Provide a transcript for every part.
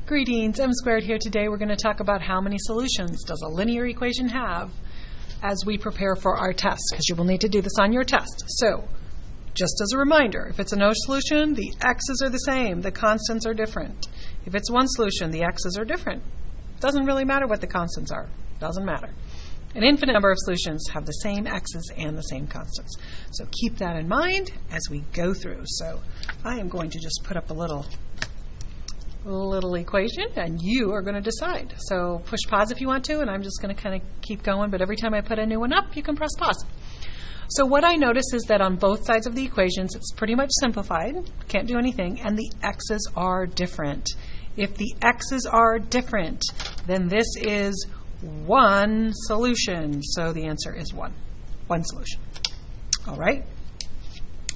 Greetings, M squared here. Today we're going to talk about how many solutions does a linear equation have as we prepare for our test, because you will need to do this on your test. So, just as a reminder, if it's a no solution, the x's are the same, the constants are different. If it's one solution, the x's are different. Doesn't really matter what the constants are. Doesn't matter. An infinite number of solutions have the same x's and the same constants. So keep that in mind as we go through. So I am going to just put up a little equation, and you are going to decide. So push pause if you want to, and I'm just going to kind of keep going, but every time I put a new one up, you can press pause. So what I notice is that on both sides of the equations, it's pretty much simplified, can't do anything, and the x's are different. If the x's are different, then this is one solution. So the answer is one solution. All right,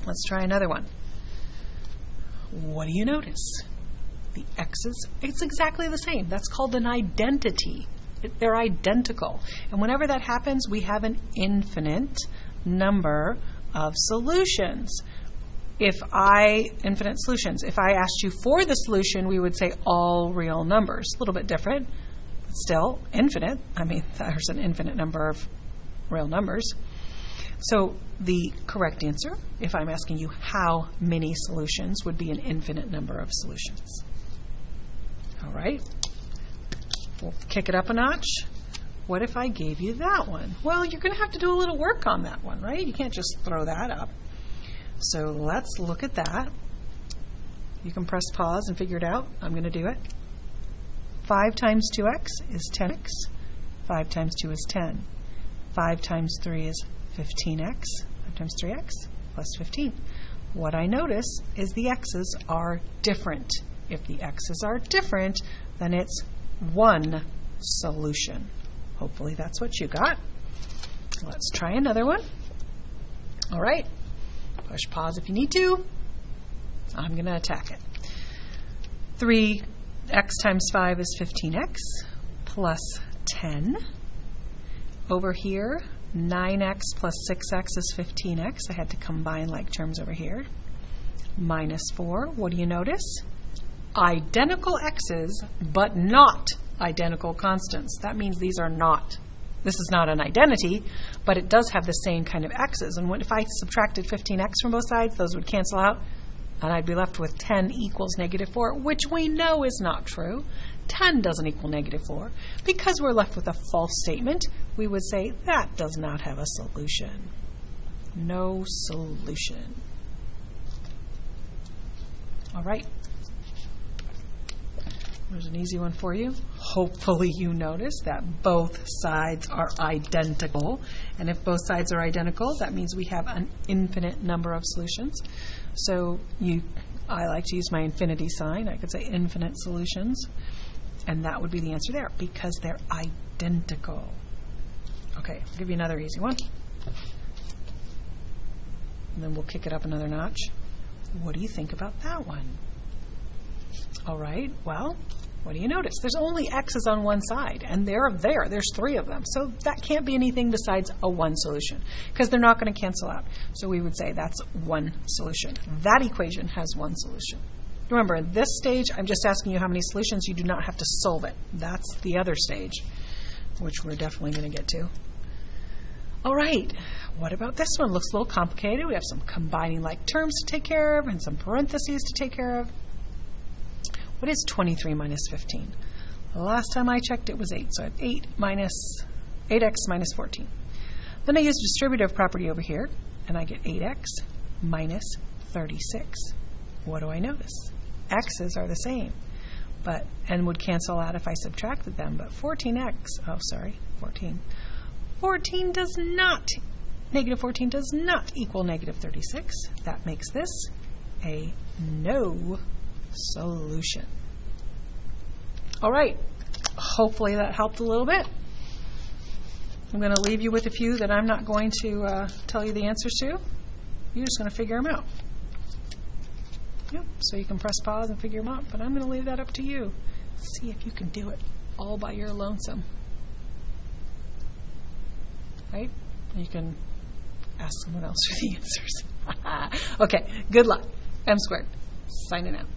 let's try another one. What do you notice? The x's, it's exactly the same. That's called an identity. They're identical. And whenever that happens, we have an infinite number of solutions. Infinite solutions. If I asked you for the solution, we would say all real numbers. A little bit different, but still infinite. I mean, there's an infinite number of real numbers. So the correct answer, if I'm asking you how many solutions, would be an infinite number of solutions. All right, we'll kick it up a notch. What if I gave you that one? Well, you're going to have to do a little work on that one, right? You can't just throw that up. So let's look at that. You can press pause and figure it out. I'm going to do it. 5 times 2x is 10x. 5 times 2 is 10. 5 times 3 is 15x. 5 times 3x plus 15. What I notice is the x's are different. If the x's are different, then it's one solution. Hopefully that's what you got. Let's try another one. All right. Push pause if you need to. I'm going to attack it. 3x times 5 is 15x plus 10. Over here, 9x plus 6x is 15x. I had to combine like terms over here. Minus 4. What do you notice? Identical x's, but not identical constants. That means these are not. This is not an identity, but it does have the same kind of x's. And if I subtracted 15x from both sides, those would cancel out, and I'd be left with 10 equals negative 4, which we know is not true. 10 doesn't equal negative 4. Because we're left with a false statement, we would say that does not have a solution. No solution. All right. There's an easy one for you. Hopefully you notice that both sides are identical. And if both sides are identical, that means we have an infinite number of solutions. So I like to use my infinity sign. I could say infinite solutions. And that would be the answer there, because they're identical. Okay, I'll give you another easy one. And then we'll kick it up another notch. What do you think about that one? All right, well, what do you notice? There's only x's on one side, and there's 3 of them. So that can't be anything besides a one solution, because they're not going to cancel out. So we would say that's one solution. That equation has one solution. Remember, at this stage, I'm just asking you how many solutions. You do not have to solve it. That's the other stage, which we're definitely going to get to. All right, what about this one? Looks a little complicated. We have some combining like terms to take care of and some parentheses to take care of. What is 23 minus 15? The last time I checked, it was 8. So I have 8x minus 14. Then I use distributive property over here, and I get 8x minus 36. What do I notice? X's are the same, and would cancel out if I subtracted them. But 14 does not, negative 14 does not equal negative 36. That makes this a no solution. All right, hopefully that helped a little bit. I'm going to leave you with a few that I'm not going to tell you the answers to. You're just going to figure them out. Yep, so you can press pause and figure them out, but I'm going to leave that up to you. See if you can do it all by your lonesome. Right? You can ask someone else for the answers. Okay, good luck. M squared, signing out.